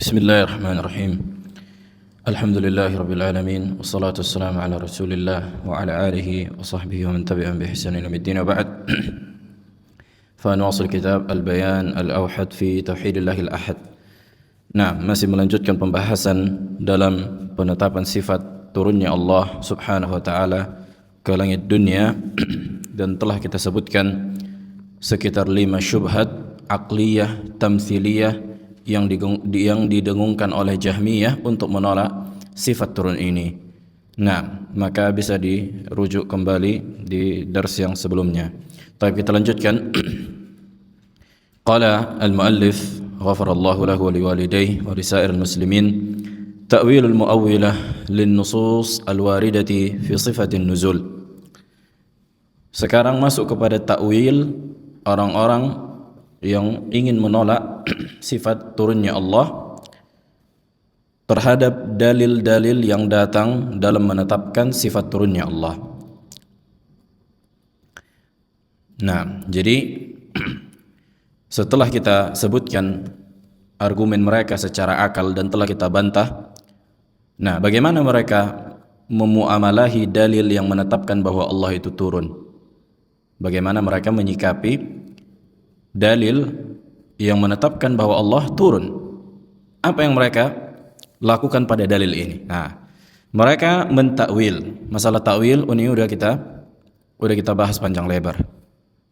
Bismillahirrahmanirrahim. Alhamdulillahirabbil alamin wassalatu wassalamu ala Rasulillah wa ala alihi wa sahbihi wa man tabi'ahum bi ihsan ila yaumil din wa ba'd. Fa nuwasil kitab Al-Bayan Al-Awhad fi Tauhidillahil Ahad. Nah, masih melanjutkan pembahasan dalam penetapan sifat turunnya Allah Subhanahu wa taala ke langit dunia dan telah kita sebutkan sekitar 5 syubhat aqliyah, tamtsiliyah yang didengungkan oleh Jahmiyah untuk menolak sifat turun ini. Nah, maka bisa dirujuk kembali di dars yang sebelumnya. Tapi kita lanjutkan. Qala al-muallif ghafarallahu lahu wa liwalidayhi wa lisairil muslimin ta'wilul muawwilah lin-nusus al-waridati fi sifatin nuzul. Sekarang masuk kepada takwil orang-orang yang ingin menolak sifat turunnya Allah terhadap dalil-dalil yang datang dalam menetapkan sifat turunnya Allah. Nah, jadi setelah kita sebutkan argumen mereka secara akal dan telah kita bantah, nah bagaimana mereka memuamalahi dalil yang menetapkan bahwa Allah itu turun? Bagaimana mereka menyikapi dalil yang menetapkan bahwa Allah turun? Apa yang mereka lakukan pada dalil ini? Nah, mereka mentakwil. Masalah takwil ini udah kita bahas panjang lebar.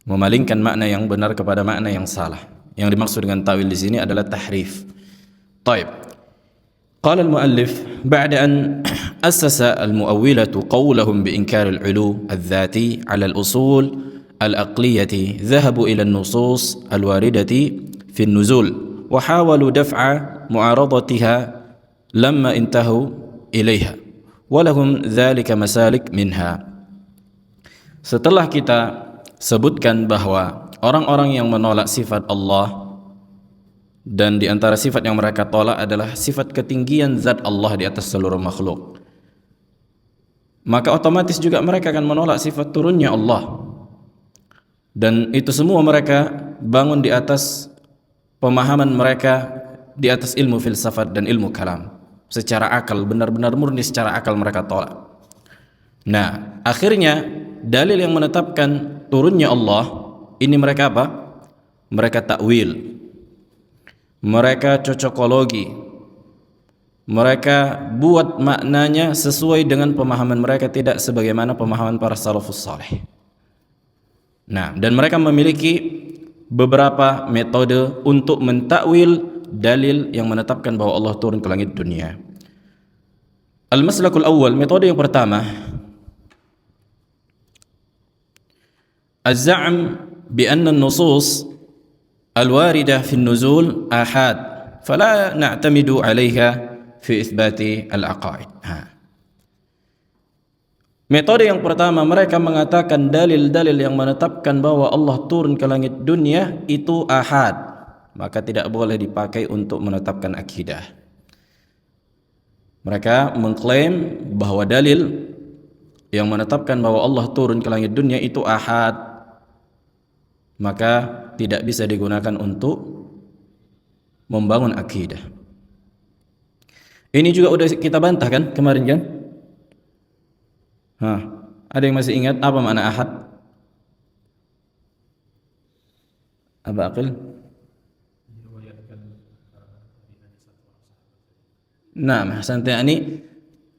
Memalingkan makna yang benar kepada makna yang salah. Yang dimaksud dengan takwil di sini adalah tahrif. Taib. Qala al-muallif ba'da an assasa al-muawwilatu qawlahum bi inkar al-'ulu al-dhati 'ala al-usul al-aqliyati dhahabu ila an-nusus al-waridati fi an-nuzul wa hawalu daf'a mu'aradatiha lamma intahu ilaiha wa lahum dhalika masalik minha. Setelah kita sebutkan bahwa orang-orang yang menolak sifat Allah dan di antara sifat yang mereka tolak adalah sifat ketinggian zat Allah di atas seluruh makhluk, maka otomatis juga mereka akan menolak sifat turunnya Allah. Dan itu semua mereka bangun di atas pemahaman mereka di atas ilmu filsafat dan ilmu kalam. Secara akal, benar-benar murni secara akal mereka tolak. Nah, akhirnya dalil yang menetapkan turunnya Allah ini mereka apa? Mereka takwil. Mereka cocokologi. Mereka buat maknanya sesuai dengan pemahaman mereka, tidak sebagaimana pemahaman para salafus saleh. Nah, dan mereka memiliki beberapa metode untuk mentakwil dalil yang menetapkan bahwa Allah turun ke langit dunia. Al-maslakul awal, metode yang pertama, az-za'm bi anna an-nusus al-waridah fi an-nuzul ahad, fala na'tamidu 'alayha fi itsbati al-aqaid. Metode yang pertama, mereka mengatakan dalil-dalil yang menetapkan bahwa Allah turun ke langit dunia itu ahad, maka tidak boleh dipakai untuk menetapkan akidah. Mereka mengklaim bahwa dalil yang menetapkan bahwa Allah turun ke langit dunia itu ahad, maka tidak bisa digunakan untuk membangun akidah. Ini juga udah kita bantah kan kemarin kan? Ada yang masih ingat apa makna ahad? Aba Aqil? Nah, ini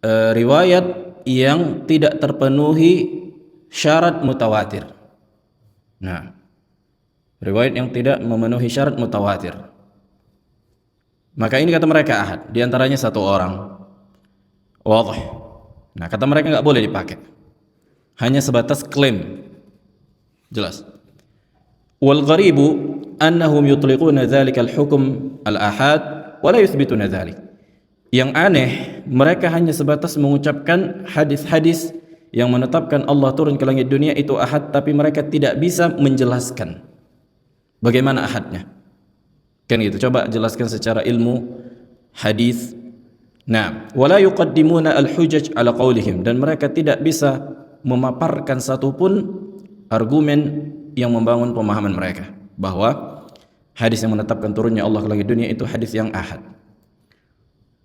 riwayat yang tidak terpenuhi syarat mutawatir. Nah, riwayat yang tidak memenuhi syarat mutawatir. Maka ini kata mereka ahad, di antaranya satu orang. Wadih. Nah, kata mereka nggak boleh dipakai, hanya sebatas klaim. Jelas. Wal gharibu annahum yutliquna dzalika al-hukm al-ahad wa la yuthbituna dzalik. Yang aneh, mereka hanya sebatas mengucapkan hadis-hadis yang menetapkan Allah turun ke langit dunia itu ahad, tapi mereka tidak bisa menjelaskan bagaimana ahadnya. Kan gitu. Coba jelaskan secara ilmu hadis. Nah, wala yuqaddimuna al-hujaj ala qaulihim, dan mereka tidak bisa memaparkan satupun argumen yang membangun pemahaman mereka bahwa hadis yang menetapkan turunnya Allah ke langit dunia itu hadis yang ahad.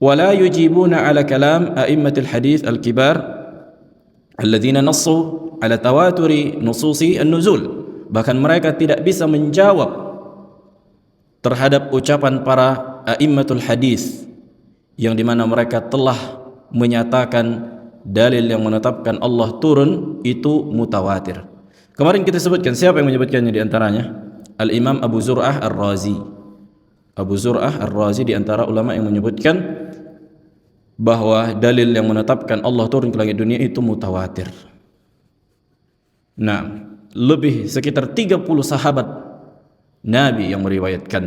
ولا يجيبون على كلام أئمة الحديث الكبار الذين نصوا على تواتر نصوص النزول. Bahkan mereka tidak bisa menjawab terhadap ucapan para a'immatul hadis yang dimana mereka telah menyatakan dalil yang menetapkan Allah turun itu mutawatir. Kemarin kita sebutkan, siapa yang menyebutkannya di antaranya? Al-Imam Abu Zur'ah Ar-Razi. Abu Zur'ah Ar-Razi di antara ulama yang menyebutkan bahwa dalil yang menetapkan Allah turun ke langit dunia itu mutawatir. Nah, lebih sekitar 30 sahabat Nabi yang meriwayatkan.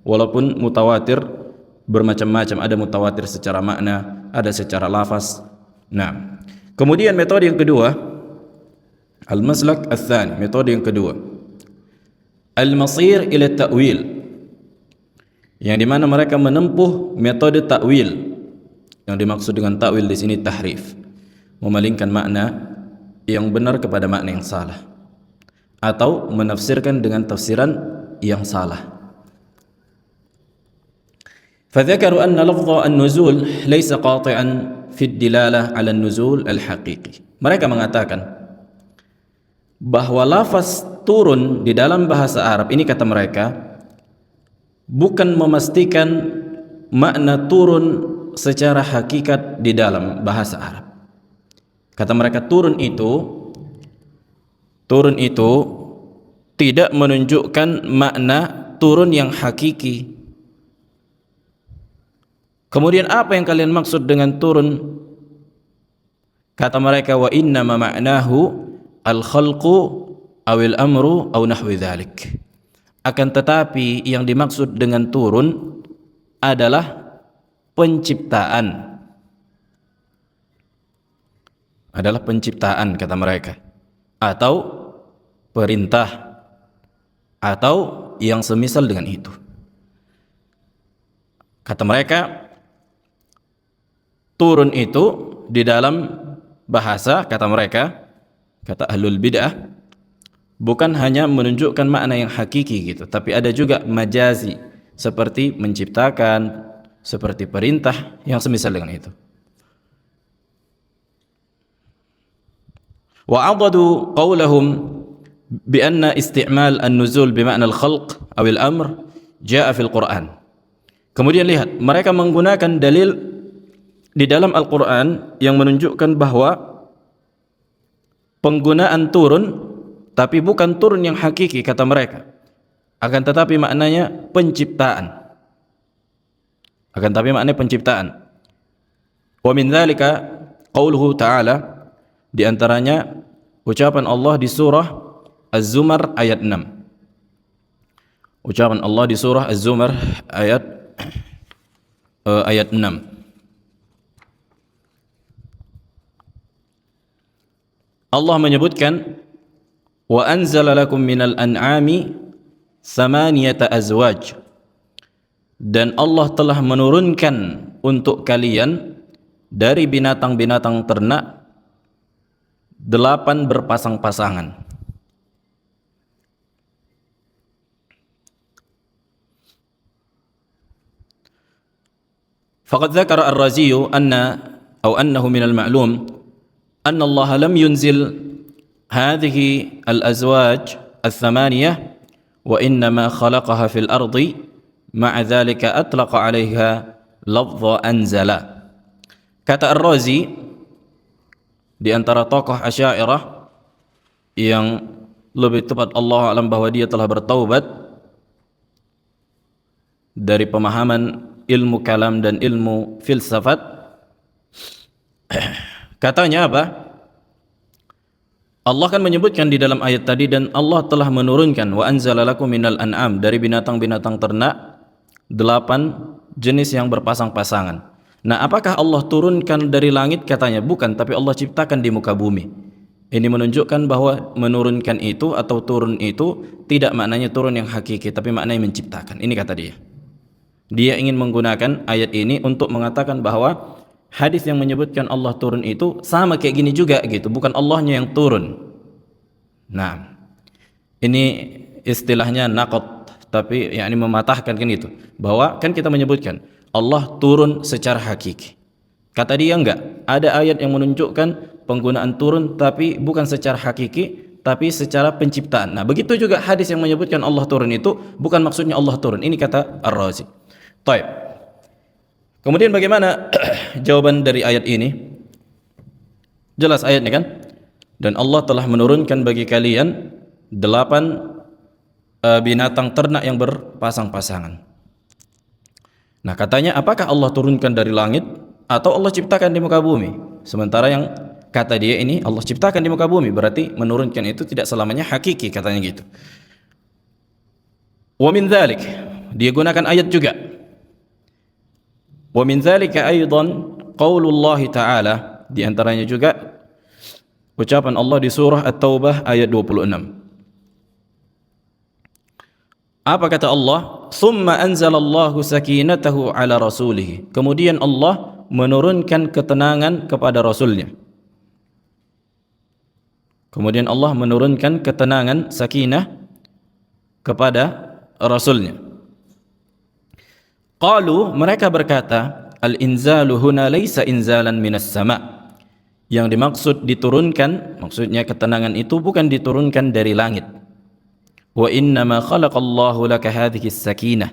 Walaupun mutawatir bermacam-macam, ada mutawatir secara makna, ada secara lafaz. Nah, kemudian metode yang kedua, al-maslak ats-tsani, metode yang kedua, al-masir ila ta'wil, yang dimana mereka menempuh metode ta'wil. Yang dimaksud dengan ta'wil di sini tahrif, memalingkan makna yang benar kepada makna yang salah, atau menafsirkan dengan tafsiran yang salah. فذكروا أن لفظ النزول ليس قاطعا في الدلالة على النزول الحقيقي. Mereka mengatakan bahwa lafaz turun di dalam bahasa Arab ini, kata mereka, bukan memastikan makna turun secara hakikat di dalam bahasa Arab. Kata mereka, turun itu tidak menunjukkan makna turun yang hakiki. Kemudian apa yang kalian maksud dengan turun? Kata mereka, wa inna ma ma'nahu al-khalqu awil amru aw nahwi dzalik. Akan tetapi yang dimaksud dengan turun adalah penciptaan. Adalah penciptaan, kata mereka, atau perintah, atau yang semisal dengan itu. Kata mereka, turun itu di dalam bahasa, kata mereka, kata ahlul bid'ah, bukan hanya menunjukkan makna yang hakiki gitu, tapi ada juga majazi, seperti menciptakan, seperti perintah, yang semisal dengan itu. Wa adadu qawlahum bi anna isti'mal an-nuzul bi ma'na al-khalq aw al-amr jaa fil Qur'an. Kemudian lihat, mereka menggunakan dalil di dalam Al-Quran yang menunjukkan bahwa penggunaan turun, tapi bukan turun yang hakiki, kata mereka, akan tetapi maknanya penciptaan. Akan tetapi maknanya penciptaan. Wa min dzalika qauluhu ta'ala, di antaranya ucapan Allah di surah Az-Zumar ayat 6. Ucapan Allah di surah Az-Zumar ayat 6. Allah menyebutkan, wa anzala lakum minal an'ami thamaniyata azwaj, dan Allah telah menurunkan untuk kalian dari binatang-binatang ternak 8 berpasang-pasangan. Faqad dzakara Ar-Razi annahu minal ma'lum أن الله لم ينزل هذه الأزواج الثمانية وإنما خلقها في الأرض مع ذلك أطلق عليها لفظ أنزل. Kata Ar-Razi, di antara tokoh Asy'ariyah yang lebih tepat Allah alam bahwa dia telah bertaubat dari pemahaman ilmu kalam dan ilmu filsafat, katanya apa? Allah kan menyebutkan di dalam ayat tadi, dan Allah telah menurunkan wa anzala lakum minal an'am, dari binatang-binatang ternak 8 jenis yang berpasang-pasangan. Nah, apakah Allah turunkan dari langit? Katanya bukan, tapi Allah ciptakan di muka bumi. Ini menunjukkan bahwa menurunkan itu atau turun itu tidak maknanya turun yang hakiki, tapi maknanya menciptakan. Ini kata dia. Dia ingin menggunakan ayat ini untuk mengatakan bahwa hadis yang menyebutkan Allah turun itu sama kayak gini juga gitu, bukan Allahnya yang turun. Nah, ini istilahnya naqad, tapi yakni mematahkan kan itu. Bahwa kan kita menyebutkan Allah turun secara hakiki. Kata dia enggak, ada ayat yang menunjukkan penggunaan turun tapi bukan secara hakiki, tapi secara penciptaan. Nah, begitu juga hadis yang menyebutkan Allah turun itu bukan maksudnya Allah turun. Ini kata Ar-Razi. Baik. Kemudian bagaimana jawaban dari ayat ini? Jelas ayatnya kan? Dan Allah telah menurunkan bagi kalian 8 binatang ternak yang berpasang-pasangan. Nah, katanya apakah Allah turunkan dari langit atau Allah ciptakan di muka bumi? Sementara yang kata dia ini Allah ciptakan di muka bumi, berarti menurunkan itu tidak selamanya hakiki, katanya gitu. Wa min dzalik, dia gunakan ayat juga. Wa min dzalika aidan qaulullah ta'ala, di antaranya juga ucapan Allah di surah At-Taubah ayat 26. Apa kata Allah? Thumma anzalallahu sakinatahu ala rasulih. Kemudian Allah menurunkan ketenangan kepada Rasulnya. Kemudian Allah menurunkan ketenangan, sakinah kepada Rasulnya. Qalu, mereka berkata, al-inzalu huna laysa inzalan minas sama'. Yang dimaksud diturunkan, maksudnya ketenangan itu bukan diturunkan dari langit. Wa innama khalaqallahu laka hadhihi sakinah.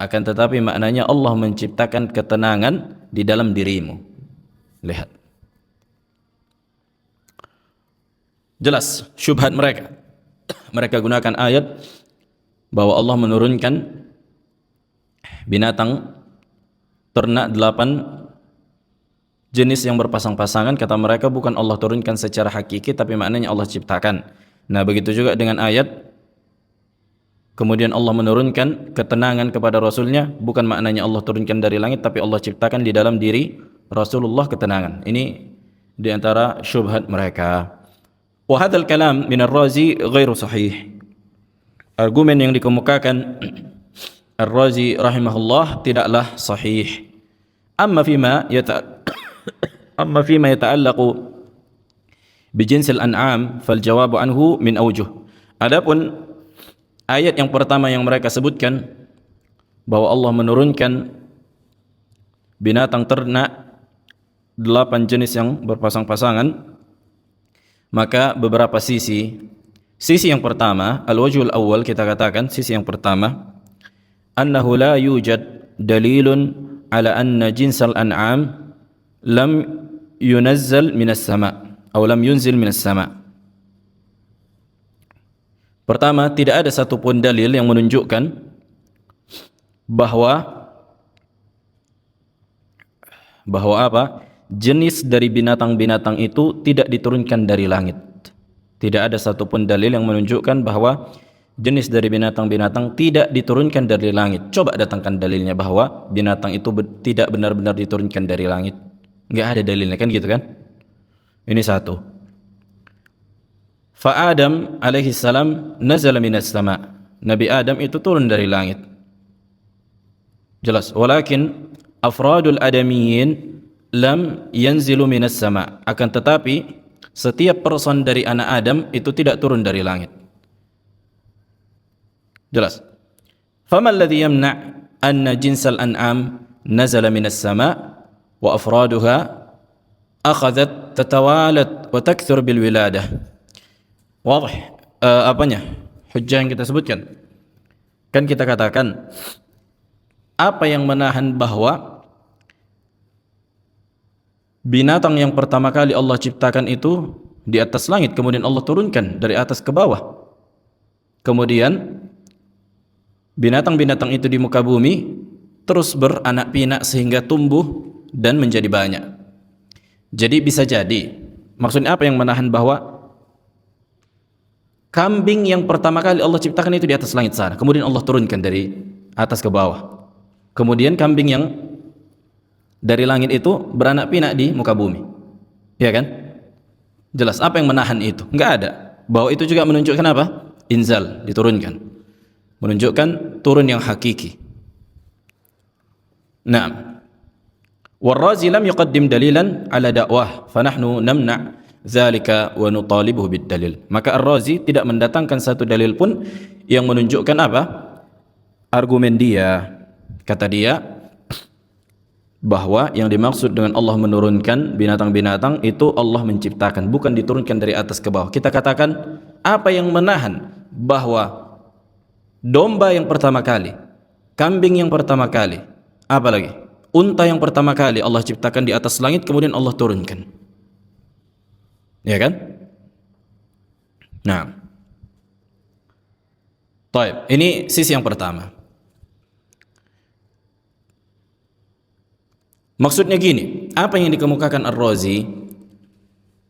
Akan tetapi maknanya Allah menciptakan ketenangan di dalam dirimu. Lihat. Jelas syubhat mereka. Mereka gunakan ayat bahwa Allah menurunkan binatang ternak 8 jenis yang berpasang-pasangan. Kata mereka bukan Allah turunkan secara hakiki, tapi maknanya Allah ciptakan. Nah, begitu juga dengan ayat kemudian Allah menurunkan ketenangan kepada Rasulnya, bukan maknanya Allah turunkan dari langit, tapi Allah ciptakan di dalam diri Rasulullah ketenangan. Ini di antara syubhat mereka. Wa hadzal kalam min Ar-Razi ghairu sahih. Argumen yang dikemukakan Ar-Razi rahimahullah tidaklah sahih. Amma fima yata'allaqu bijinsil an'am fal jawabu anhu min awjuh. Adapun ayat yang pertama yang mereka sebutkan bahwa Allah menurunkan binatang ternak 8 jenis yang berpasang-pasangan, maka beberapa sisi. Sisi yang pertama, al-wajhul awal, kita katakan sisi yang pertama, annahu la yujad dalilun ala anna jinsal an'am lam yunazzal minas sama' atau lam yunzil minas sama'. Pertama, tidak ada satupun dalil yang menunjukkan bahwa apa? Jenis dari binatang-binatang itu tidak diturunkan dari langit. Tidak ada satupun dalil yang menunjukkan bahwa jenis dari binatang-binatang tidak diturunkan dari langit. Coba datangkan dalilnya bahwa binatang itu tidak benar-benar diturunkan dari langit. Enggak ada dalilnya, kan gitu kan? Ini satu. Fa Adam alaihi salam nazala minas sama'. Nabi Adam itu turun dari langit. Jelas. Walakin afradul adamiyyin lam yanzilu minas sama'. Akan tetapi setiap person dari anak Adam itu tidak turun dari langit. Jelas. Fama alladhi yamna' anna jinsal an'am nazala minas sama' wa afraduha akhadhat tatawalat wa takthur bil wiladah. Wadih. Apanya? Hujjah yang kita sebutkan. Kan kita katakan apa yang menahan bahwa binatang yang pertama kali Allah ciptakan itu di atas langit, kemudian Allah turunkan dari atas ke bawah. Kemudian binatang-binatang itu di muka bumi terus beranak pinak sehingga tumbuh dan menjadi banyak. Jadi bisa jadi, maksudnya apa yang menahan bahwa kambing yang pertama kali Allah ciptakan itu di atas langit sana, kemudian Allah turunkan dari atas ke bawah. Kemudian kambing yang dari langit itu beranak pinak di muka bumi. Ya kan? Jelas. Apa yang menahan itu? Enggak ada. Bahwa itu juga menunjukkan apa? Inzal, diturunkan. Menunjukkan turun yang hakiki. Naam. War-Razi lam yuqaddim dalilan ala da'wah, fa nahnu namna' dzalika wa nutalibuhu bid-dalil. Maka Ar-Razi tidak mendatangkan satu dalil pun yang menunjukkan apa? Argumen dia. Kata dia, bahwa yang dimaksud dengan Allah menurunkan binatang-binatang itu Allah menciptakan, bukan diturunkan dari atas ke bawah. Kita katakan apa yang menahan bahwa domba yang pertama kali, kambing yang pertama kali, apa lagi? Unta yang pertama kali Allah ciptakan di atas langit, kemudian Allah turunkan. Ya kan? Nah, baik, ini sisi yang pertama. Maksudnya gini, apa yang dikemukakan Ar-Razi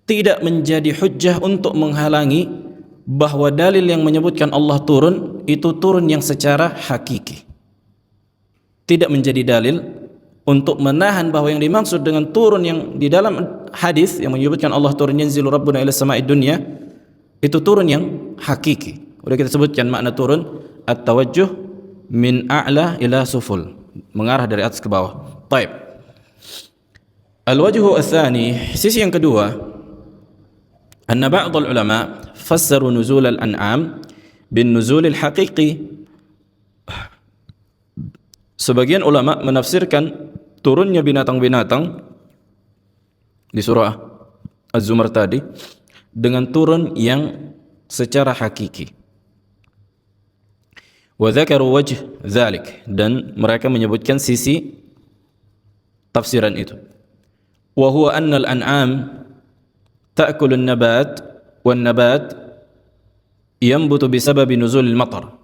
tidak menjadi hujjah untuk menghalangi bahwa dalil yang menyebutkan Allah turun itu turun yang secara hakiki. Tidak menjadi dalil untuk menahan bahwa yang dimaksud dengan turun yang di dalam hadis yang menyebutkan Allah turun yanzilu rabbuna ila sama'id dunya itu turun yang hakiki. Udah kita sebutkan makna turun at-tawajjuh min a'la ila suful, mengarah dari atas ke bawah. Baik. Al-wajhu ats-tsani, sisi yang kedua, anna ba'd al-ulama fassaru nuzul al-an'am bin nuzul al-haqiqi. Sebagian ulama menafsirkan turunnya binatang-binatang di surah Az-Zumar tadi dengan turun yang secara hakiki. Wa dzakaru wajh dzalik, dan mereka menyebutkan sisi tafsiran itu. Wa huwa anna al-an'am ta'kulu an-nabat wan-nabat yanbutu bisababi nuzulil matar.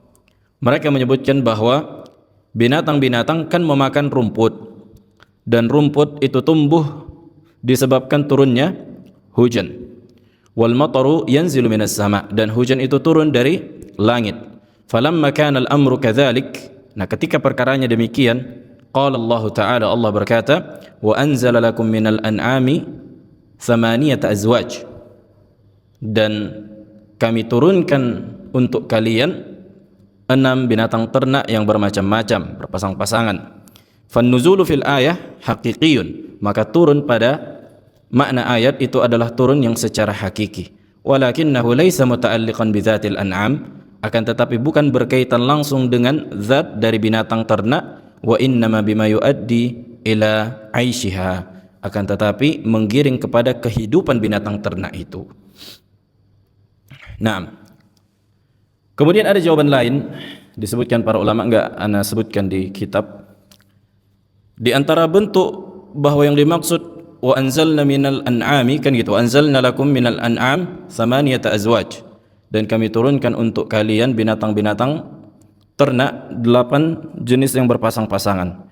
Mereka menyebutkan bahwa binatang-binatang kan memakan rumput, dan rumput itu tumbuh disebabkan turunnya hujan. Wal mataru yanzilu minas sama', dan hujan itu turun dari langit. Falamma kana al-amru kadzalik, nah ketika perkaranya demikian, qala Allah Ta'ala, Allah berkata, wa anzala lakum minal an'ami thamaniyata azwaj, dan kami turunkan untuk kalian 6 binatang ternak yang bermacam-macam, berpasang-pasangan. Fannuzulu fil ayah haqiqiyun, maka turun pada makna ayat itu adalah turun yang secara hakiki. Walakinnahu laysa muta'alliqan bidzatil an'am, akan tetapi bukan berkaitan langsung dengan zat dari binatang ternak. Wa innama bima yuaddi ila aishiha, akan tetapi menggiring kepada kehidupan binatang ternak itu. Nah, kemudian ada jawaban lain disebutkan para ulama, enggak ana sebutkan di kitab. Di antara bentuk bahwa yang dimaksud wa anzalna minal an'ami kan gitu, anzalna lakum minal an'am thamaniyata azwaj, dan kami turunkan untuk kalian binatang-binatang ternak 8 jenis yang berpasang-pasangan.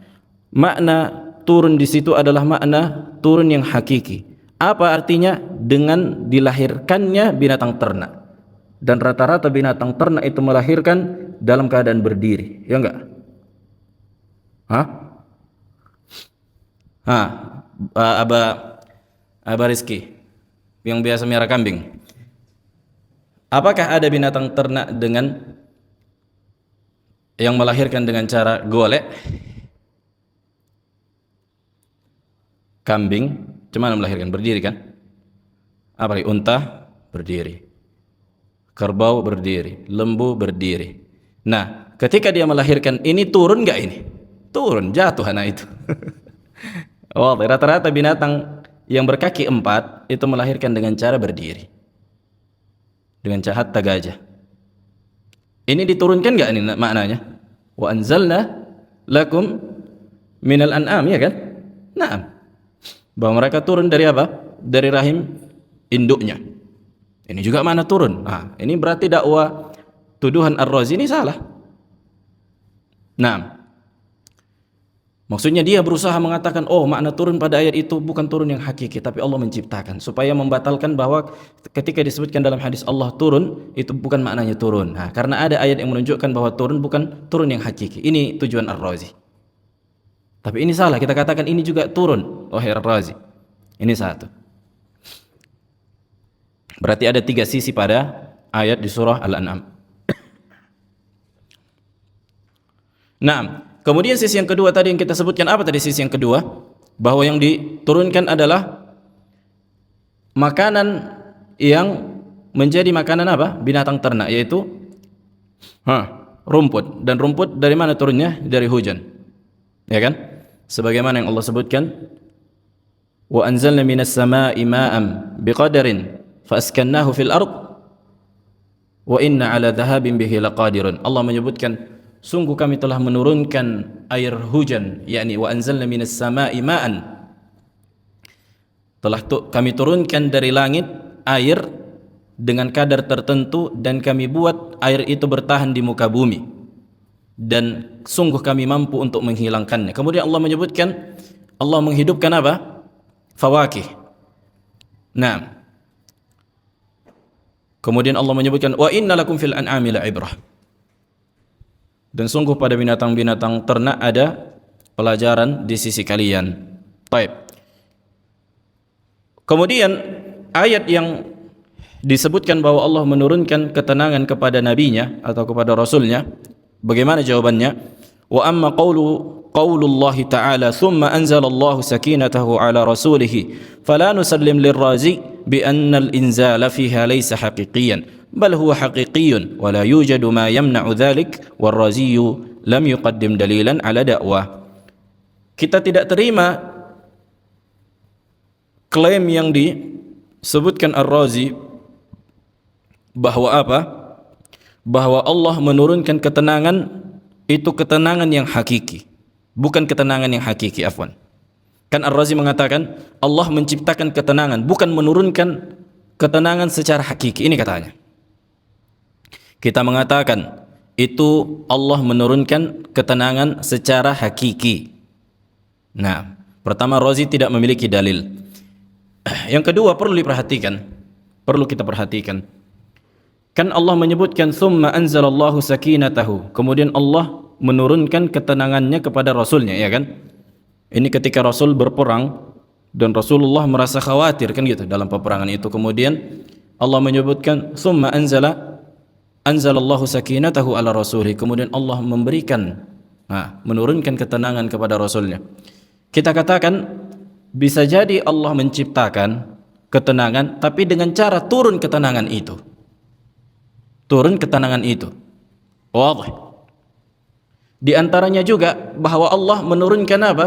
Makna turun di situ adalah makna turun yang hakiki. Apa artinya? Dengan dilahirkannya binatang ternak. Dan rata-rata binatang ternak itu melahirkan dalam keadaan berdiri, ya enggak? Aba Rizki yang biasa miara kambing. Apakah ada binatang ternak dengan yang melahirkan dengan cara golek? Kambing cuman melahirkan berdiri kan? Apa lagi? Unta berdiri, kerbau berdiri, lembu berdiri. Nah, ketika dia melahirkan ini turun enggak ini? Turun, jatuh anak itu. Oh, rata-rata binatang yang berkaki 4 itu melahirkan dengan cara berdiri, dengan cara hatta gajah. Ini diturunkan enggak ini maknanya? Wa anzalna lakum minal an'am, ya kan? Naam. Bahwa mereka turun dari apa? Dari rahim induknya. Ini juga makna turun. Nah, ini berarti dakwah tuduhan Ar-Razi ini salah. Naam. Maksudnya dia berusaha mengatakan, oh makna turun pada ayat itu bukan turun yang hakiki, tapi Allah menciptakan, supaya membatalkan bahwa ketika disebutkan dalam hadis Allah turun, itu bukan maknanya turun. Nah, karena ada ayat yang menunjukkan bahwa turun bukan turun yang hakiki. Ini tujuan Ar-Razi. Tapi ini salah, kita katakan ini juga turun, wahai Ar-Razi. Ini satu. Berarti ada 3 sisi pada ayat di surah Al-An'am. Nah, kemudian sisi yang kedua tadi yang kita sebutkan, apa tadi sisi yang kedua? Bahwa yang diturunkan adalah makanan yang menjadi makanan apa? Binatang ternak, yaitu rumput. Dan rumput dari mana turunnya? Dari hujan. Ya kan? sebagaimana yang Allah sebutkan, wa anzalna minas samaa'i ma'an biqadarin fa askannahu fil ard wa inna ala dhahabin bihi laqadirun. Allah menyebutkan, sungguh kami telah menurunkan air hujan, yakni wa anzalna minas samaa'i ma'an, telah kami turunkan dari langit air dengan kadar tertentu dan kami buat air itu bertahan di muka bumi, dan sungguh kami mampu untuk menghilangkannya. Kemudian Allah menyebutkan, Allah menghidupkan apa? Fawakih. Nah, kemudian Allah menyebutkan, wa inna lakum fil an'ami la'ibrah, dan sungguh pada binatang-binatang ternak ada pelajaran di sisi kalian. Baik. Kemudian ayat yang disebutkan bahwa Allah menurunkan ketenangan kepada nabinya atau kepada rasulnya, bagaimana jawabannya? Wa amma qaulullahi ta'ala thumma anzalallahu sakinatahu ala rasulihi fala nusallim lirrazi bi anna al-inzala fiha laysa haqiqiyan bal huwa haqiqiyyun wa la yujadu ma yamna'u dhalik warraziyu lam yuqaddim dalilan ala da'wah. Kita tidak terima klaim yang disebutkan Ar-Razi bahwa apa? Bahwa Allah menurunkan ketenangan itu ketenangan yang hakiki, bukan ketenangan yang hakiki, afwan. Kan Ar-Razi mengatakan Allah menciptakan ketenangan, bukan menurunkan ketenangan secara hakiki. Ini katanya. Kita mengatakan itu Allah menurunkan ketenangan secara hakiki. Nah, pertama, Razi tidak memiliki dalil. Yang kedua, perlu diperhatikan, perlu kita perhatikan. Kan Allah menyebutkan summa anzalallahu sakinatahu, kemudian Allah menurunkan ketenangannya kepada Rasulnya, ya kan? Ini ketika Rasul berperang dan Rasulullah merasa khawatir, kan gitu, dalam peperangan itu. Kemudian Allah menyebutkan summa anzalallahu sakinatahu ala rasulih, kemudian Allah memberikan, menurunkan ketenangan kepada Rasulnya. Kita katakan bisa jadi Allah menciptakan ketenangan, tapi dengan cara turun ketenangan itu. Turun ketenangan itu. Wadih. Di antaranya juga bahwa Allah menurunkan apa?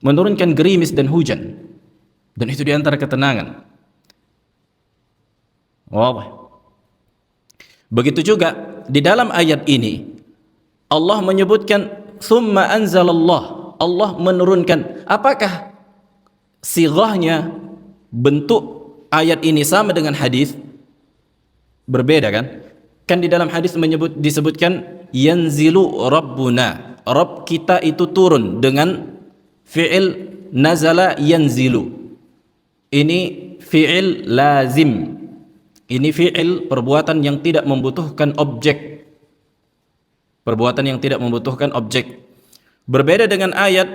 Menurunkan gerimis dan hujan. Dan itu di antara ketenangan. Wadih. Begitu juga di dalam ayat ini Allah menyebutkan summa anzalallah, Allah menurunkan. Apakah sighahnya, bentuk ayat ini sama dengan hadis? Berbeda kan? Kan di dalam hadis disebutkan yanzilu rabbuna, Rabb kita itu turun dengan fi'il nazala yanzilu. Ini fi'il lazim. Ini fi'il perbuatan yang tidak membutuhkan objek. Perbuatan yang tidak membutuhkan objek. Berbeda dengan ayat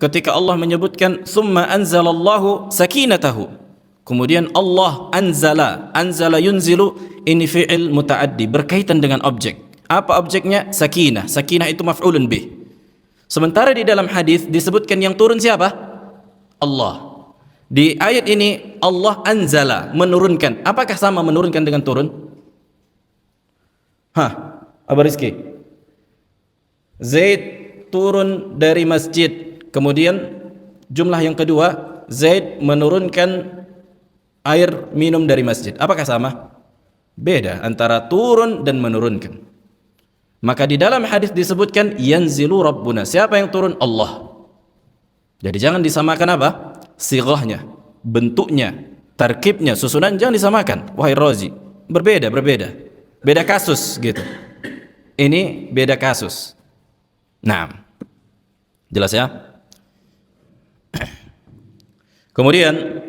ketika Allah menyebutkan summa anzalallahu sakinatahu. Kemudian Allah anzala yunzilu, ini fi'il muta'addi, berkaitan dengan objek. Apa objeknya? Sakinah. Sakinah itu maf'ulun bih. Sementara di dalam hadis disebutkan yang turun siapa? Allah. Di ayat ini Allah anzala, menurunkan. Apakah sama menurunkan dengan turun? Abah Rizki, Zaid turun dari masjid. Kemudian jumlah yang kedua, Zaid menurunkan air minum dari masjid. Apakah sama? Beda antara turun dan menurunkan. Maka di dalam hadis disebutkan yanzilu rabbuna. Siapa yang turun? Allah. Jadi jangan disamakan apa? Sighahnya, bentuknya, tarkibnya, susunan, jangan disamakan. Wahai Razi, berbeda. Beda kasus gitu. Ini beda kasus. Nah, jelas ya? Kemudian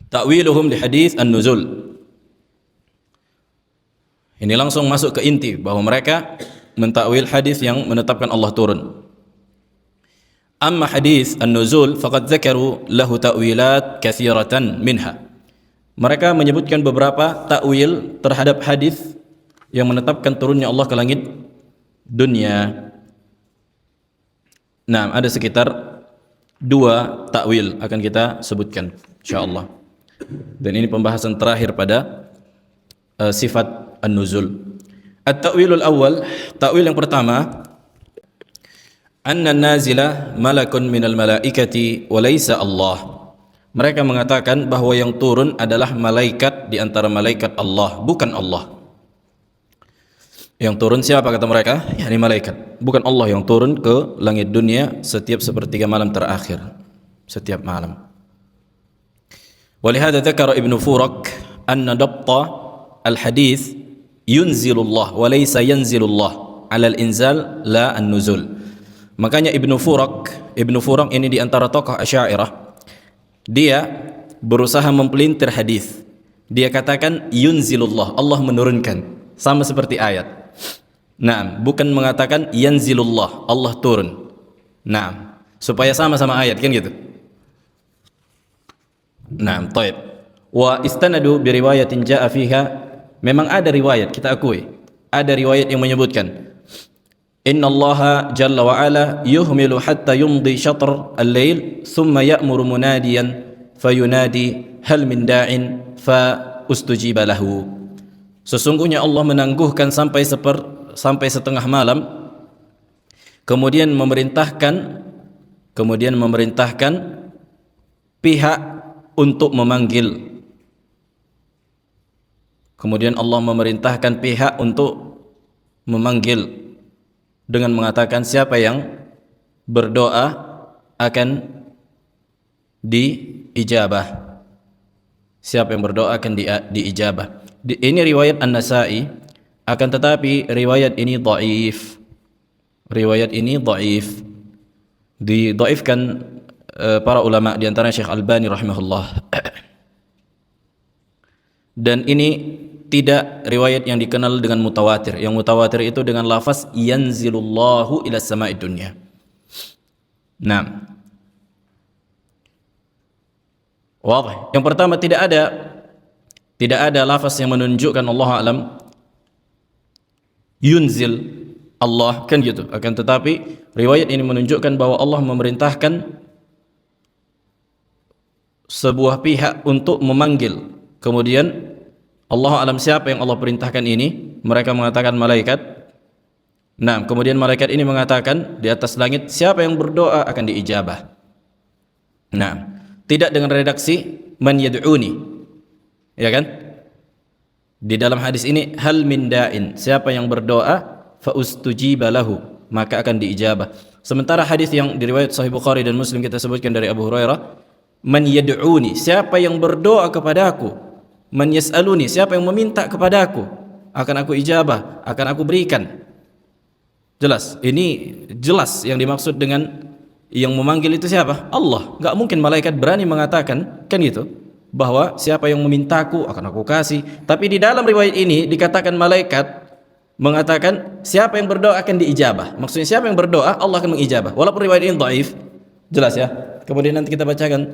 ta'wiluhum li hadis an-nuzul. Ini langsung masuk ke inti bahwa mereka mentakwil hadis yang menetapkan Allah turun. Amma hadis an-nuzul faqad dzakaru lahu ta'wilat katsiratan minha. Mereka menyebutkan beberapa takwil terhadap hadis yang menetapkan turunnya Allah ke langit dunia. Nah, ada sekitar 2 takwil akan kita sebutkan insyaallah. Dan ini pembahasan terakhir pada sifat an-nuzul. At-ta'wilul awal, takwil yang pertama, anna nazila malakun minal malaikati wa laysa Allah. Mereka mengatakan bahwa yang turun adalah malaikat di antara malaikat Allah, bukan Allah. Yang turun siapa kata mereka? Yakni malaikat, bukan Allah yang turun ke langit dunia setiap sepertiga malam terakhir, setiap malam. Walihada dzakara Ibnu Furak anna dabta al-hadits yunzilullah wa laysa yanzilullah ala al-inzal la an-nuzul. Makanya Ibnu Furak ini di antara tokoh Asy'ariyah, dia berusaha mempelintir hadis. Dia katakan yunzilullah, Allah menurunkan, sama seperti ayat. Nah, bukan mengatakan yanzilullah, Allah turun. Nah, supaya sama-sama ayat kan gitu. Nah, taib. Wa istanadu bi riwayatin jaa fiha, memang ada riwayat, kita akui. Ada riwayat yang menyebutkan Inna Allah Jalla wa Ala yuhmilu hatta yumdi syatr al-lail thumma ya'muru munadiyan fayunadi hal min da'in fa ustujiba lahu. Sesungguhnya Allah menangguhkan sampai setengah malam, kemudian memerintahkan pihak untuk memanggil. Kemudian Allah memerintahkan pihak untuk memanggil dengan mengatakan siapa yang berdoa akan diijabah. Siapa yang berdoa akan diijabah. Ini riwayat An-Nasa'i, akan tetapi riwayat ini dhaif. Riwayat ini dhaif. Didhaifkan para ulama, di antaranya Syekh Albani rahimahullah. Dan ini tidak riwayat yang dikenal dengan mutawatir. Yang mutawatir itu dengan lafaz yanzilullahu ila sama'id dunya. Nah, wadah. Yang pertama, tidak ada lafaz yang menunjukkan Allah alam yunzil Allah, kan gitu. Akan tetapi riwayat ini menunjukkan bahwa Allah memerintahkan sebuah pihak untuk memanggil. Kemudian Allah alam siapa yang Allah perintahkan ini? Mereka mengatakan malaikat. Nah, kemudian malaikat ini mengatakan di atas langit, siapa yang berdoa akan diijabah. Nah, tidak dengan redaksi man yad'uni, ya kan? Di dalam hadis ini hal min da'in, siapa yang berdoa fa ustujiba lahu, maka akan diijabah. Sementara hadis yang diriwayat Sahih Bukhari dan Muslim kita sebutkan dari Abu Hurairah, man yad'uni, siapa yang berdoa kepadaku. Man yas'aluni, siapa yang meminta kepadaku, akan aku ijabah, akan aku berikan. Jelas, ini jelas yang dimaksud dengan yang memanggil itu siapa? Allah. Enggak mungkin malaikat berani mengatakan, kan gitu, bahwa siapa yang memintaku akan aku kasih. Tapi di dalam riwayat ini dikatakan malaikat mengatakan siapa yang berdoa akan diijabah. Maksudnya siapa yang berdoa, Allah akan mengijabah. Walaupun riwayat ini dhaif, jelas ya. Kemudian nanti kita bacakan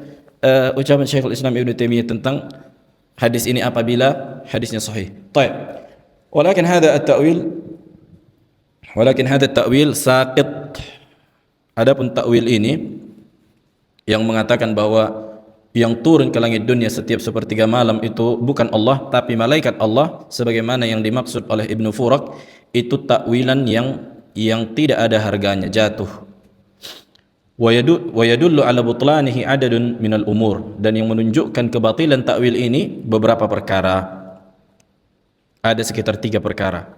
ucapan Syekhul Islam Ibnu Taimiyah tentang hadis ini apabila hadisnya sahih. Baik. Walakin hadha at-ta'wil saqit. Adapun ta'wil ini yang mengatakan bahwa yang turun ke langit dunia setiap sepertiga malam itu bukan Allah tapi malaikat Allah, sebagaimana yang dimaksud oleh Ibnu Furak, itu ta'wilan yang tidak ada harganya, jatuh. Wa yadullu ala butlanihi adadun minal umur, dan yang menunjukkan kebatilan takwil ini beberapa perkara. Ada sekitar 3 perkara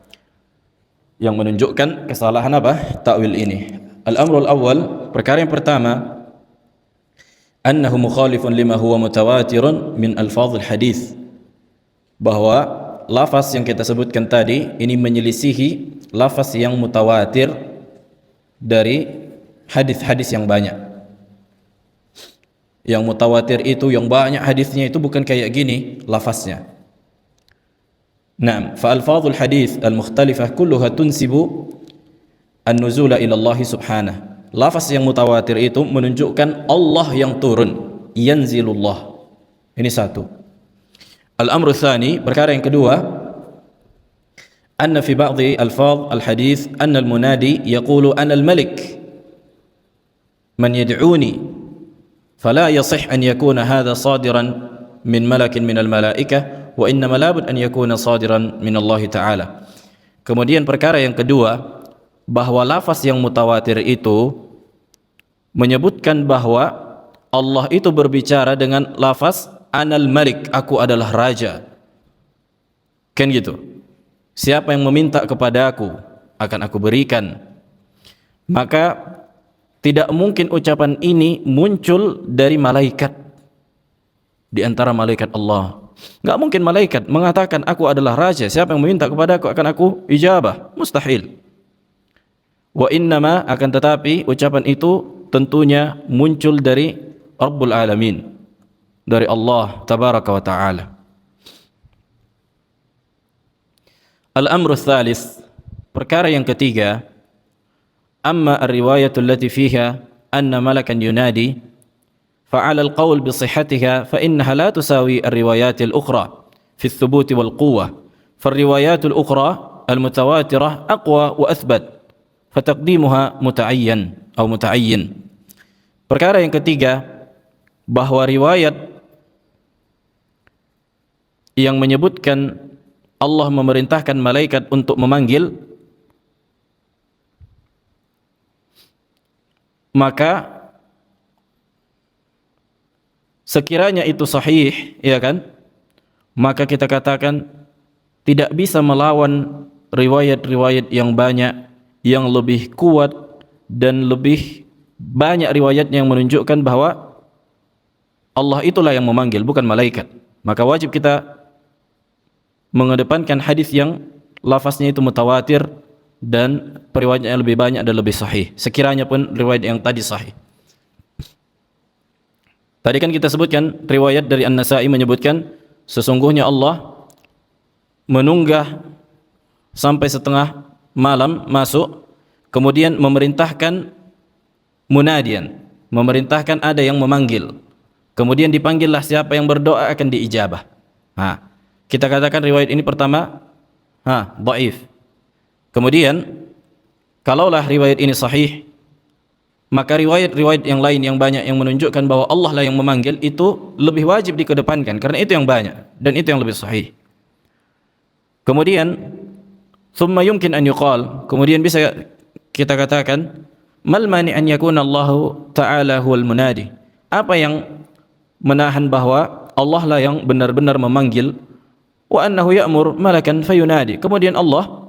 yang menunjukkan kesalahan apa? Takwil ini. Al-amrul awal, perkara yang pertama, annahu mukhalifun lima huwa mutawatirun min alfadhil hadis, bahwa lafaz yang kita sebutkan tadi ini menyelisihi lafaz yang mutawatir dari hadis-hadis yang banyak. Yang mutawatir itu, yang banyak hadisnya itu bukan kayak gini lafaznya. Naam, fa alfadhul hadis al-mukhtalifah kulluha tunsibu an-nuzula ila Allah subhanahu. Lafaz yang mutawatir itu menunjukkan Allah yang turun, yanzilullah. Ini satu. Al-amru tsani, perkara yang kedua, anna fi ba'dhi alfadh al-hadis anna al-munadi yaqulu ana al-malik man yad'uni fala yasih an yakuna hadha sadiran min malakin min al-malaikah wa innama la bud an yakuna sadiran min Allah Ta'ala. Kemudian perkara yang kedua, bahwa lafaz yang mutawatir itu menyebutkan bahwa Allah itu berbicara dengan lafaz Anal Malik, aku adalah raja. Kan gitu. Siapa yang meminta kepada aku akan aku berikan. Maka tidak mungkin ucapan ini muncul dari malaikat di antara malaikat Allah. Enggak mungkin malaikat mengatakan aku adalah raja, siapa yang meminta kepada aku akan aku ijabah. Mustahil. Wa innama, akan tetapi ucapan itu tentunya muncul dari Rabbul Alamin, dari Allah Tabaraka wa Ta'ala. Al-amru tsalis, perkara yang ketiga, amma ar-riwayatu allati fiha anna malakan yunadi fa'ala al-qawl bi sihhatiha fa innaha la tusawi ar-riwayat al-ukhra fi ath-thubut wal quwwah. Fa-ar-riwayat al-ukhra al-mutawatirah aqwa wa athbat, fa taqdimuha muta'ayyan atau muta'ayyin. Perkara yang ketiga, bahwa riwayat yang menyebutkan Allah memerintahkan malaikat untuk memanggil, maka sekiranya itu sahih, ya kan? Maka kita katakan tidak bisa melawan riwayat-riwayat yang banyak, yang lebih kuat dan lebih banyak riwayat yang menunjukkan bahwa Allah itulah yang memanggil, bukan malaikat. Maka wajib kita mengedepankan hadis yang lafaznya itu mutawatir dan periwayatnya lebih banyak dan lebih sahih, sekiranya pun riwayat yang tadi sahih. Tadi kan kita sebutkan riwayat dari An-Nasa'i menyebutkan sesungguhnya Allah menunggah sampai setengah malam masuk, kemudian memerintahkan munadian, memerintahkan ada yang memanggil, kemudian dipanggillah siapa yang berdoa akan diijabah. Kita katakan riwayat ini pertama dhaif. Kemudian kalaulah riwayat ini sahih, maka riwayat-riwayat yang lain yang banyak yang menunjukkan bahwa Allah lah yang memanggil itu lebih wajib dikedepankan, karena itu yang banyak dan itu yang lebih sahih. Kemudian thumma yumkin an yuqal, kemudian bisa kita katakan mal mani an yakuna Allah Ta'ala huwal munadi. Apa yang menahan bahwa Allah lah yang benar-benar memanggil? Wa annahu ya'mur malakan fayunadi. Kemudian Allah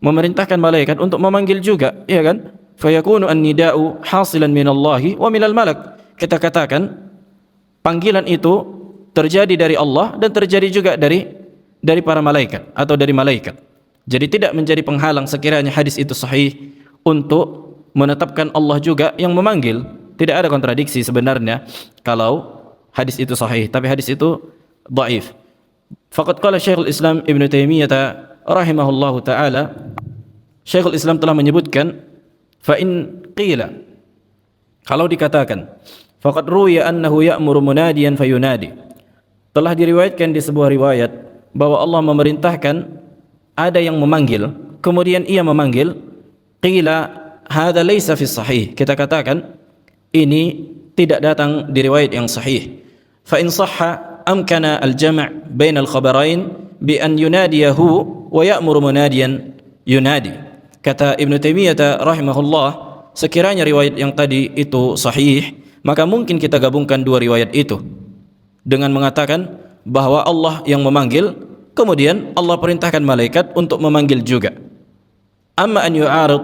memerintahkan malaikat untuk memanggil juga, ya kan? Fayakunu an-nida'u hasilan minallahi wa minal malak. Kita katakan panggilan itu terjadi dari Allah dan terjadi juga dari para malaikat atau dari malaikat. Jadi tidak menjadi penghalang sekiranya hadis itu sahih untuk menetapkan Allah juga yang memanggil. Tidak ada kontradiksi sebenarnya kalau hadis itu sahih, tapi hadis itu dhaif. Faqad qala Syekhul Islam Ibn Taimiyah rahimahullahu ta'ala, Syekhul Islam telah menyebutkan, fa in qila, kalau dikatakan, faqad ruwiya annahu ya'muru munadiyan fayunadi, telah diriwayatkan di sebuah riwayat bahwa Allah memerintahkan ada yang memanggil, kemudian ia memanggil, qila hadza laysa fi sahih, kita katakan ini tidak datang di riwayat yang sahih. Fa in sahha amkana al-jam' bain al-khabarain bi an yunadiyahu wa ya'muru munadiyan yunadi. Kata Ibn Taimiyah rahimahullah, sekiranya riwayat yang tadi itu sahih, maka mungkin kita gabungkan dua riwayat itu dengan mengatakan bahwa Allah yang memanggil, kemudian Allah perintahkan malaikat untuk memanggil juga. Amma an yu'arid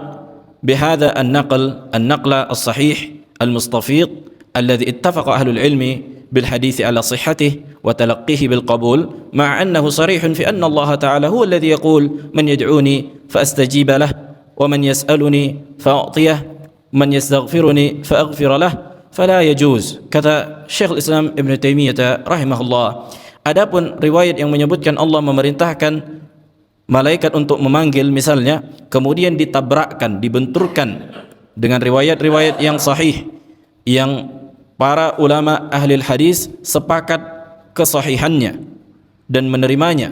bihadha an-naqla as-sahih al-mustafid alladhi ittafaqa ahlul ilmi بالحديث على صحته وتلقيه بالقبول مع أنه صريح في أن الله تعالى هو الذي يقول من يدعوني فأستجيب له ومن يسألني فأعطيه من يستغفرني فأغفر له فلا يجوز. Kata Syekh Islam Ibn Taimiyah rahimahullah, adapun riwayat yang menyebutkan Allah memerintahkan malaikat untuk memanggil misalnya, kemudian ditabrakkan, dibenturkan dengan riwayat-riwayat yang sahih yang para ulama ahli hadis sepakat kesahihannya dan menerimanya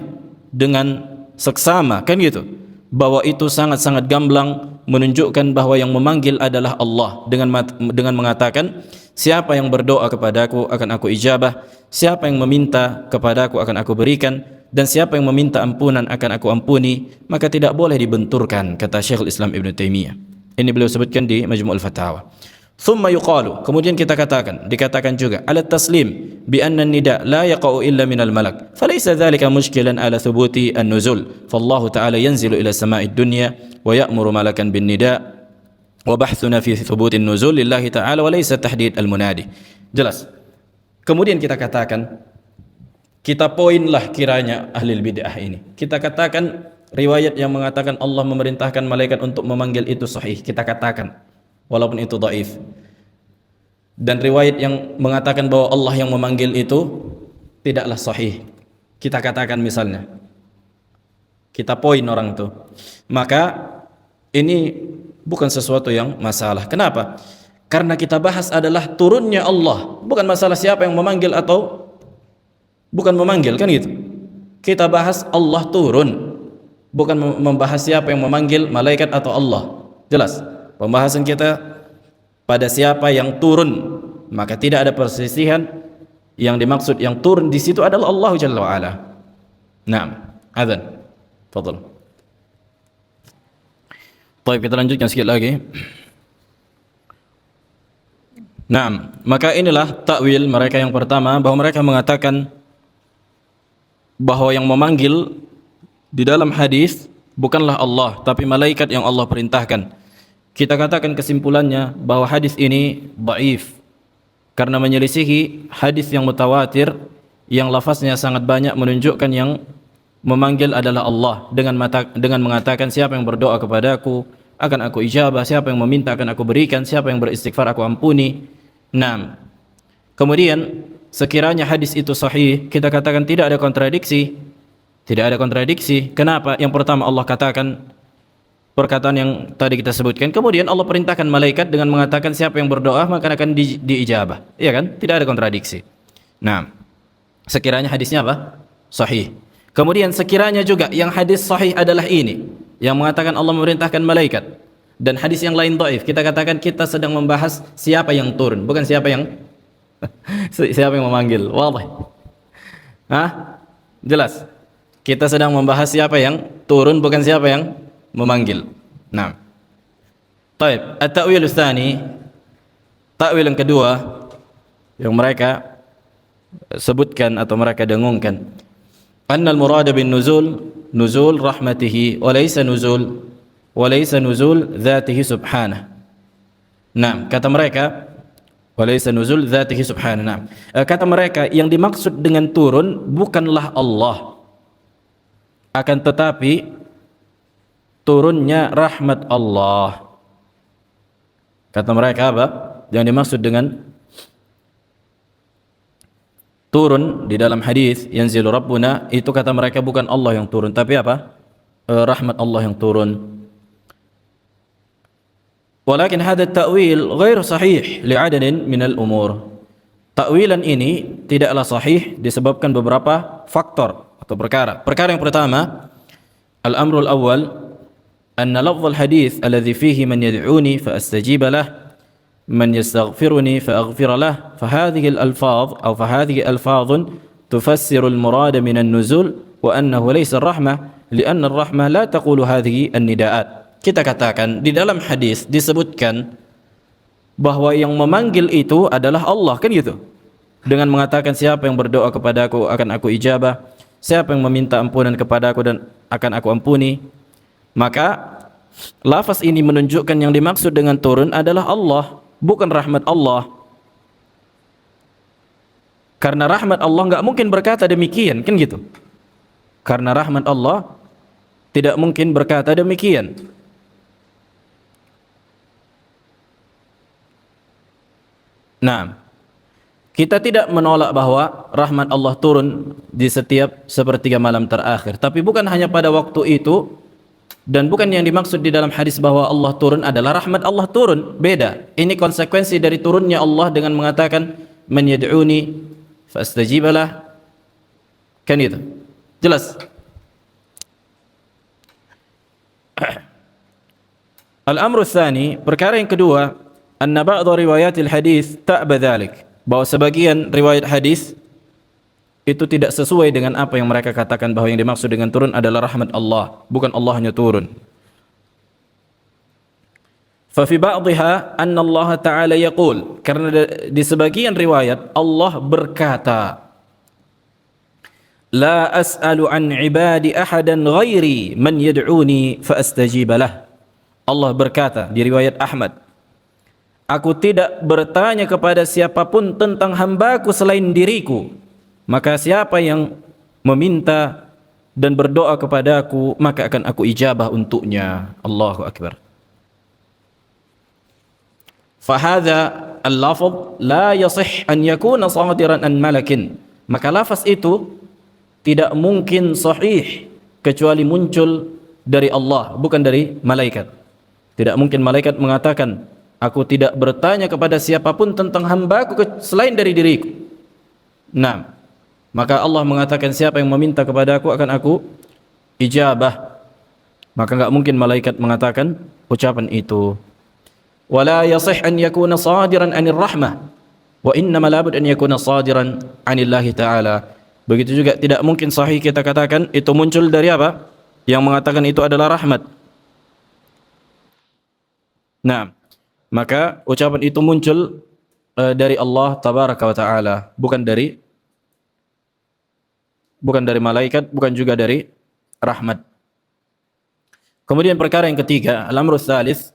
dengan seksama, kan gitu, bahwa itu sangat-sangat gamblang menunjukkan bahwa yang memanggil adalah Allah dengan mengatakan siapa yang berdoa kepadaku akan aku ijabah, siapa yang meminta kepadaku akan aku berikan, dan siapa yang meminta ampunan akan aku ampuni. Maka tidak boleh dibenturkan, kata Syekhul Islam Ibn Taimiyah. Ini beliau sebutkan di Majmu'ul Fatawa. Thumma yuqalu, kemudian dikatakan juga ala taslim bi anna an-nida la yaqa'u illa min al-malak. Falaysa dhalika mushkilan ala thubuti an-nuzul. Fallahu ta'ala yanzilu ila sama'id dunya wa ya'muru malakan bin nida wa bahthuna fi thubuti an-nuzul lillahi ta'ala wa laysa tahdid al-munadi. Jelas. Kemudian kita katakan, kita poinlah kiranya ahli bid'ah ini. Kita katakan riwayat yang mengatakan Allah memerintahkan malaikat untuk memanggil itu sahih. Kita katakan walaupun itu dhaif. Dan riwayat yang mengatakan bahwa Allah yang memanggil itu tidaklah sahih. Kita katakan misalnya, kita poin orang itu, maka ini bukan sesuatu yang masalah. Kenapa? Karena kita bahas adalah turunnya Allah, bukan masalah siapa yang memanggil atau bukan memanggil, kan gitu. Kita bahas Allah turun, bukan membahas siapa yang memanggil, malaikat atau Allah. Jelas. Pembahasan kita pada siapa yang turun, maka tidak ada persisihan. Yang dimaksud yang turun di situ adalah Allah Jalla wa Ala. Naam, adzan. Fadhal. Baik, kita lanjutkan sedikit lagi. Naam, maka inilah takwil mereka yang pertama, bahwa mereka mengatakan bahwa yang memanggil di dalam hadis bukanlah Allah, tapi malaikat yang Allah perintahkan. Kita katakan kesimpulannya bahwa hadis ini dhaif karena menyelisihi hadis yang mutawatir yang lafaznya sangat banyak menunjukkan yang memanggil adalah Allah dengan mengatakan siapa yang berdoa kepadaku akan aku ijabah, siapa yang meminta akan aku berikan, siapa yang beristighfar aku ampuni. Naam. Kemudian sekiranya hadis itu sahih, kita katakan tidak ada kontradiksi. Tidak ada kontradiksi. Kenapa? Yang pertama Allah katakan perkataan yang tadi kita sebutkan. Kemudian Allah perintahkan malaikat dengan mengatakan siapa yang berdoa maka akan diijabah. Iya kan? Tidak ada kontradiksi. Nah, sekiranya hadisnya apa? Sahih. Kemudian sekiranya juga yang hadis sahih adalah ini, yang mengatakan Allah memerintahkan malaikat, dan hadis yang lain dhaif, kita katakan kita sedang membahas siapa yang turun, bukan siapa yang siapa yang memanggil. Wadih. Hah? Jelas. Kita sedang membahas siapa yang turun, bukan siapa yang memanggil. Nah. Baik, at-ta'wil tsani, takwil yang kedua yang mereka sebutkan atau mereka dengungkan, annal murad bin nuzul nuzul rahmatihi wa laysa nuzul dzatihi subhanahu. Nah, kata mereka wa laysa nuzul dzatihi subhanahu. Nah, kata mereka yang dimaksud dengan turun bukanlah Allah, akan tetapi turunnya rahmat Allah. Kata mereka apa? Yang dimaksud dengan turun di dalam hadis yanzilu rabbuna, itu kata mereka bukan Allah yang turun, tapi apa? Rahmat Allah yang turun. Walakin hadha at-ta'wil ghairu sahih li'adadin min al-umur. Takwilan ini tidaklah sahih disebabkan beberapa faktor atau perkara. Perkara yang pertama, al-amrul awwal أن لفظ الحديث الذي فيه من يدعوني فأستجيب له من يستغفرني فأغفر له فهذه ألفاظ تفسر المراد من النزول وأنه ليس الرحمة لأن الرحمة لا تقول هذه النداءات. Kita katakan di dalam hadis disebutkan bahwa yang memanggil itu adalah Allah, kan gitu, dengan mengatakan siapa yang berdoa kepadaku akan aku ijabah, siapa yang meminta ampunan kepadaku dan akan aku ampuni. Maka lafaz ini menunjukkan yang dimaksud dengan turun adalah Allah, bukan rahmat Allah. Karena rahmat Allah enggak mungkin berkata demikian, kan gitu. Karena rahmat Allah tidak mungkin berkata demikian. Nah, kita tidak menolak bahwa rahmat Allah turun di setiap sepertiga malam terakhir, tapi bukan hanya pada waktu itu. Dan bukan yang dimaksud di dalam hadis bahwa Allah turun adalah rahmat Allah turun. Beda. Ini konsekuensi dari turunnya Allah dengan mengatakan man yad'uni fastajibalah. Kan itu. Jelas. Al-amru tsani, perkara yang kedua, anna ba'd riwayatil hadis ta'ba dzalik, bahwa sebagian riwayat hadis itu tidak sesuai dengan apa yang mereka katakan bahwa yang dimaksud dengan turun adalah rahmat Allah, bukan Allah hanya turun. Fa fi ba'dihha anna Allah Ta'ala yaqul, karena di sebagian riwayat Allah berkata, la as'alu an ibadi ahadan ghairi man yad'uni fa astajib lah. Allah berkata di riwayat Ahmad, aku tidak bertanya kepada siapapun tentang hambaku selain diriku, maka siapa yang meminta dan berdoa kepadaku maka akan aku ijabah untuknya. Allahu Akbar. Fahadha al-lafz la yasih an yakuna sadiran an malakin, maka lafaz itu tidak mungkin sahih kecuali muncul dari Allah, bukan dari malaikat. Tidak mungkin malaikat mengatakan, aku tidak bertanya kepada siapapun tentang hambaku selain dari diriku. Nah, maka Allah mengatakan siapa yang meminta kepada aku akan aku ijabah. Maka enggak mungkin malaikat mengatakan ucapan itu. Wala yasih an yakuna sadiran anir rahmah, wa innama labud an yakuna sadiran anillahi ta'ala. Begitu juga tidak mungkin sahih kita katakan itu muncul dari apa? Yang mengatakan itu adalah rahmat. Nah, maka ucapan itu muncul dari Allah tabaraka wa ta'ala, bukan dari malaikat, bukan juga dari rahmat. Kemudian perkara yang ketiga, al-amru tsalits,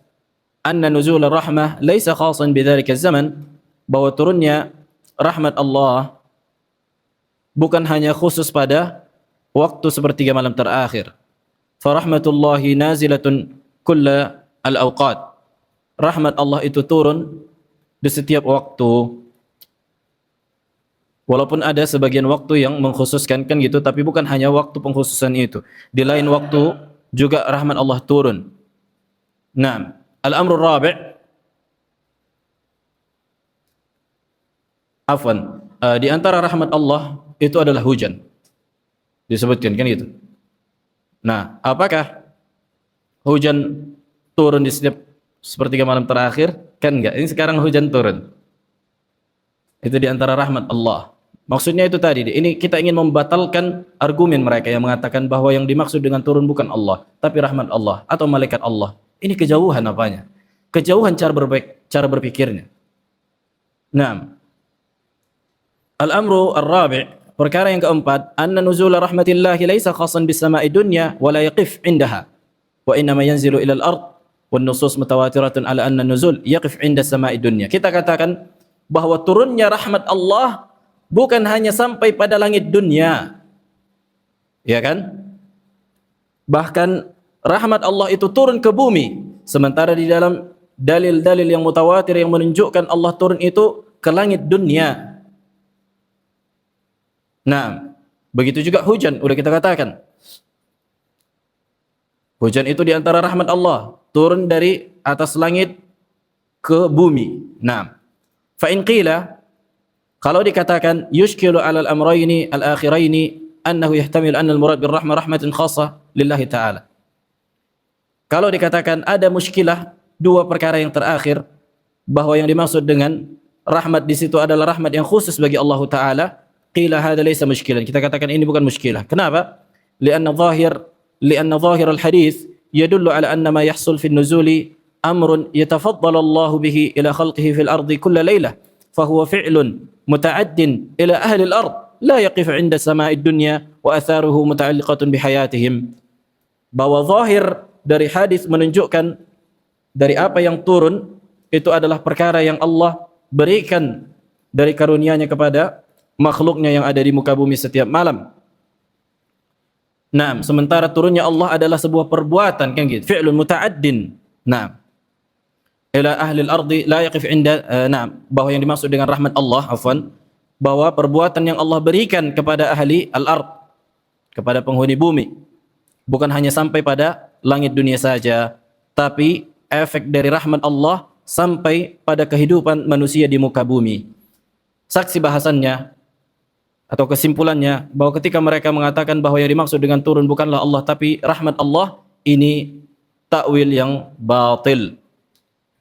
anna nuzul ar-rahmah laisa khasan bidzalika zaman, bahwa turunnya rahmat Allah bukan hanya khusus pada waktu sepertiga malam terakhir. Fa rahmatullahi nazilatun kulla al-awqat. Rahmat Allah itu turun di setiap waktu. Walaupun ada sebagian waktu yang mengkhususkan kan gitu, tapi bukan hanya waktu pengkhususan itu. Di lain waktu juga rahmat Allah turun. Naam. Al-amru rabi', afwan, di antara rahmat Allah itu adalah hujan. Disebutkan kan gitu. Nah, apakah hujan turun di setiap sepertiga malam terakhir? Kan enggak. Ini sekarang hujan turun. Itu di antara rahmat Allah. Maksudnya itu tadi, ini kita ingin membatalkan argumen mereka yang mengatakan bahwa yang dimaksud dengan turun bukan Allah, tapi rahmat Allah atau malaikat Allah. Ini kejauhan apanya? Kejauhan cara berpikirnya. Naam. Al-amru ar-rabi', perkara yang keempat, anna nuzul rahmatillahi laisa khasan bis sama'i dunya wa la yaqif 'indaha, wa innama yanzilu ila al-ard, wan nusus mutawatiratun ala anna nuzul yaqif 'inda sama'i dunya. Kita katakan bahwa turunnya rahmat Allah bukan hanya sampai pada langit dunia. Ya kan? Bahkan rahmat Allah itu turun ke bumi. Sementara di dalam dalil-dalil yang mutawatir yang menunjukkan Allah turun itu ke langit dunia. Nah, begitu juga hujan, udah kita katakan. Hujan itu di antara rahmat Allah, turun dari atas langit ke bumi. Nah, fa in qila, kalau dikatakan yushkilu 'ala al-amrayni al-akhiraini annahu yahtamil anna al-murad bir rahmah rahmatun khassah lillahi ta'ala. Kalau dikatakan ada muskilah dua perkara yang terakhir, bahwa yang dimaksud dengan rahmat di situ adalah rahmat yang khusus bagi Allah Ta'ala, qila hadha laysa mushkilan. Kita katakan ini bukan muskilah. Kenapa? Lianna zahir al-hadith yadullu ala anna ma yahsul fi an-nuzuli amrun yatafaddalu Allah bihi ila khalqihi fil ardi kulla laylah, fahuwa fi'lun muta'addin ila ahli al-ard la yaqif 'inda sama'i ad-dunya wa atharuhu muta'alliqatun bihayatihim. Bahwa zahir dari hadis menunjukkan dari apa yang turun itu adalah perkara yang Allah berikan dari karunia-Nya kepada makhluknya yang ada di muka bumi setiap malam. Nah, sementara turunnya Allah adalah sebuah perbuatan kan gitu, fi'lun muta'addin. Nah, ila ahli al-ardi la yaqif 'inda, bahwa yang dimaksud dengan rahmat Allah, afwan, bahwa perbuatan yang Allah berikan kepada ahli al-ard, kepada penghuni bumi, bukan hanya sampai pada langit dunia saja, tapi efek dari rahmat Allah sampai pada kehidupan manusia di muka bumi. Saksi bahasannya atau kesimpulannya bahwa ketika mereka mengatakan bahwa yang dimaksud dengan turun bukanlah Allah tapi rahmat Allah, ini takwil yang batil.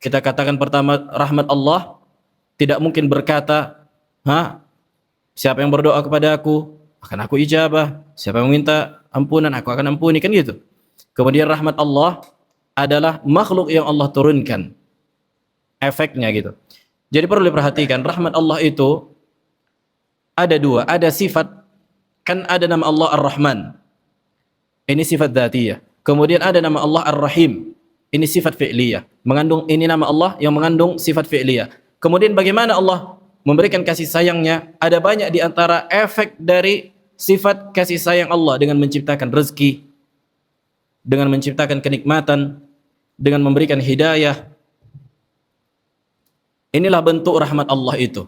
Kita katakan pertama, rahmat Allah tidak mungkin berkata, siapa yang berdoa kepada aku akan aku ijabah, siapa yang meminta ampunan aku akan ampuni, kan gitu. Kemudian rahmat Allah adalah makhluk yang Allah turunkan. efeknya gitu. Jadi perlu diperhatikan, rahmat Allah itu ada dua, ada sifat, kan ada nama Allah Ar-Rahman, ini sifat dzatiyah. Kemudian ada nama Allah Ar-Rahim, ini sifat fi'liyah. Mengandung, ini nama Allah yang mengandung sifat fi'liyah. Kemudian bagaimana Allah memberikan kasih sayangnya? Ada banyak di antara efek dari sifat kasih sayang Allah dengan menciptakan rezeki, dengan menciptakan kenikmatan, dengan memberikan hidayah. Inilah bentuk rahmat Allah itu.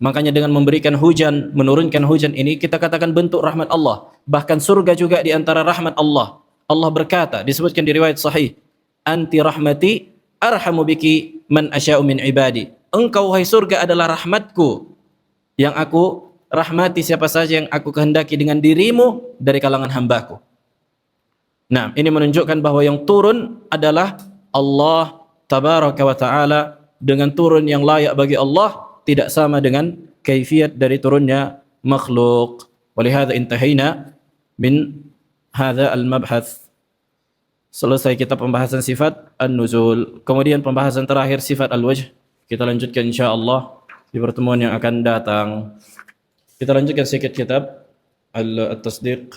Makanya dengan memberikan hujan, menurunkan hujan ini kita katakan bentuk rahmat Allah. Bahkan surga juga di antara rahmat Allah. Allah berkata, disebutkan di riwayat sahih, "Anti rahmati arhamu biki man asya'u min ibadi." Engkau wahai surga adalah rahmatku, yang aku rahmati siapa saja yang aku kehendaki dengan dirimu dari kalangan hambaku. Nah, ini menunjukkan bahwa yang turun adalah Allah tabaraka wa ta'ala, dengan turun yang layak bagi Allah, tidak sama dengan kaifiat dari turunnya makhluk. Walihada intahina min hadha al-mabhath. Selesai kita pembahasan sifat an-nuzul. Kemudian pembahasan terakhir sifat al-wajh. Kita lanjutkan insyaallah di pertemuan yang akan datang. Kita lanjutkan sedikit kitab Al-Tasdiq.